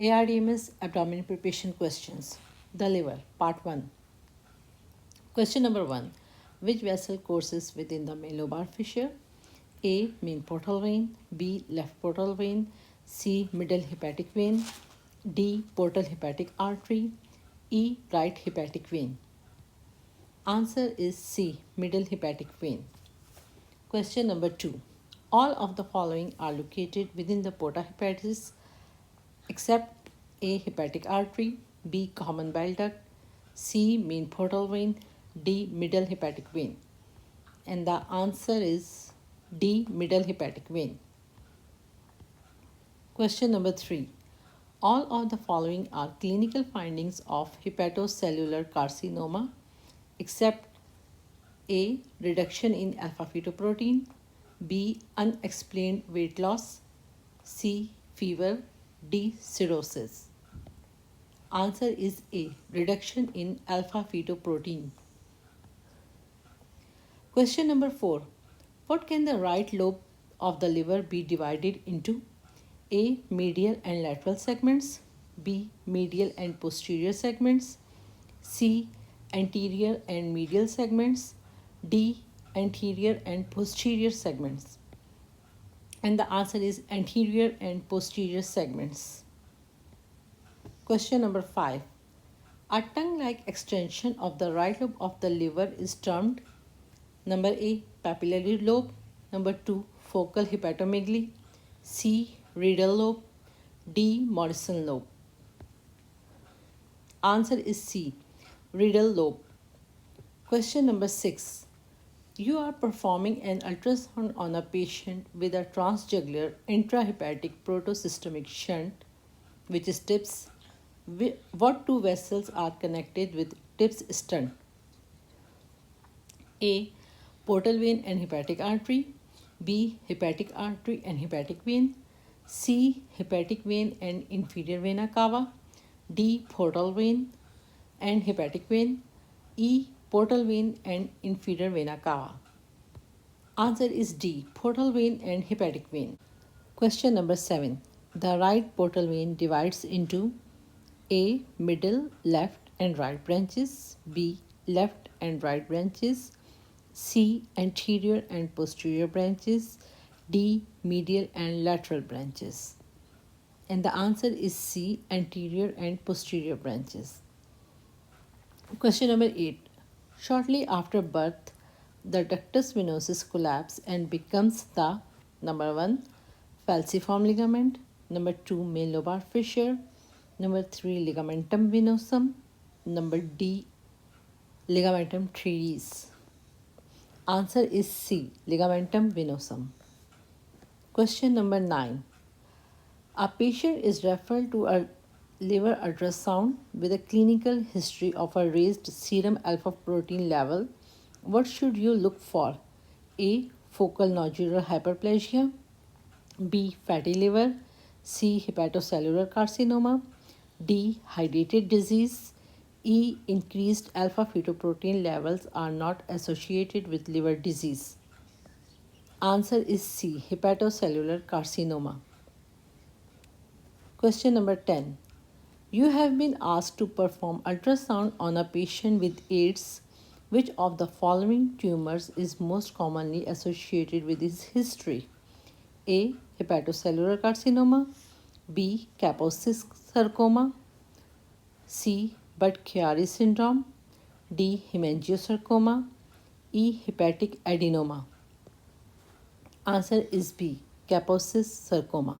A.R.D.M.S. Abdomen preparation questions. The liver, part 1. Question number 1. Which vessel courses within the main lobar fissure? A. Main portal vein. B. Left portal vein. C. Middle hepatic vein. D. Portal hepatic artery. E. Right hepatic vein. Answer is C. Middle hepatic vein. Question number 2. All of the following are located within the porta hepatis except A. Hepatic artery, B. Common bile duct, C. Main portal vein, D. Middle hepatic vein. And the answer is D. Middle hepatic vein. Question number 3. All of the following are clinical findings of hepatocellular carcinoma except A. Reduction in alpha fetoprotein, B. Unexplained weight loss, C. Fever, D. Cirrhosis. Answer is A. Reduction in alpha fetoprotein. Question number 4. What can the right lobe of the liver be divided into? A. Medial and lateral segments, B. Medial and posterior segments, C. Anterior and medial segments, D. Anterior and posterior segments. And the answer is anterior and posterior segments. Question number 5. A tongue-like extension of the right lobe of the liver is termed number A. Papillary lobe, number 2. Focal hepatomegaly, C. Riedel lobe, D. Morrison lobe. Answer is C. Riedel lobe. Question number 6. You are performing an ultrasound on a patient with a transjugular intrahepatic protosystemic shunt, which is TIPS. What two vessels are connected with TIPS shunt? A. Portal vein and hepatic artery, B. Hepatic artery and hepatic vein, C. Hepatic vein and inferior vena cava, D. Portal vein and hepatic vein, E. Portal vein and inferior vena cava. Answer is D. Portal vein and hepatic vein. Question number 7. The right portal vein divides into A. Middle, left and right branches, B. Left and right branches, C. Anterior and posterior branches, D. Medial and lateral branches. And the answer is C. Anterior and posterior branches. Question number 8. Shortly after birth, the ductus venosus collapses and becomes the number 1. Falciform ligament, number 2. Main lobar fissure, number 3. Ligamentum venosum, number D. Ligamentum teres. Answer is C. Ligamentum venosum. Question number 9. A patient is referred to a liver ultrasound with a clinical history of a raised serum alpha protein level. What should you look for? A. Focal nodular hyperplasia, B. Fatty liver, C. Hepatocellular carcinoma, D. Hydrated disease, E. Increased alpha fetoprotein levels are not associated with liver disease. Answer is C. Hepatocellular carcinoma. Question number 10. You have been asked to perform ultrasound on a patient with A.R.D.M.S. Which of the following tumors is most commonly associated with his history? A. Hepatocellular carcinoma, B. Kaposi sarcoma, C. Budd-Chiari syndrome, D. hemangiosarcoma, E. hepatic adenoma. Answer is B. Kaposi sarcoma.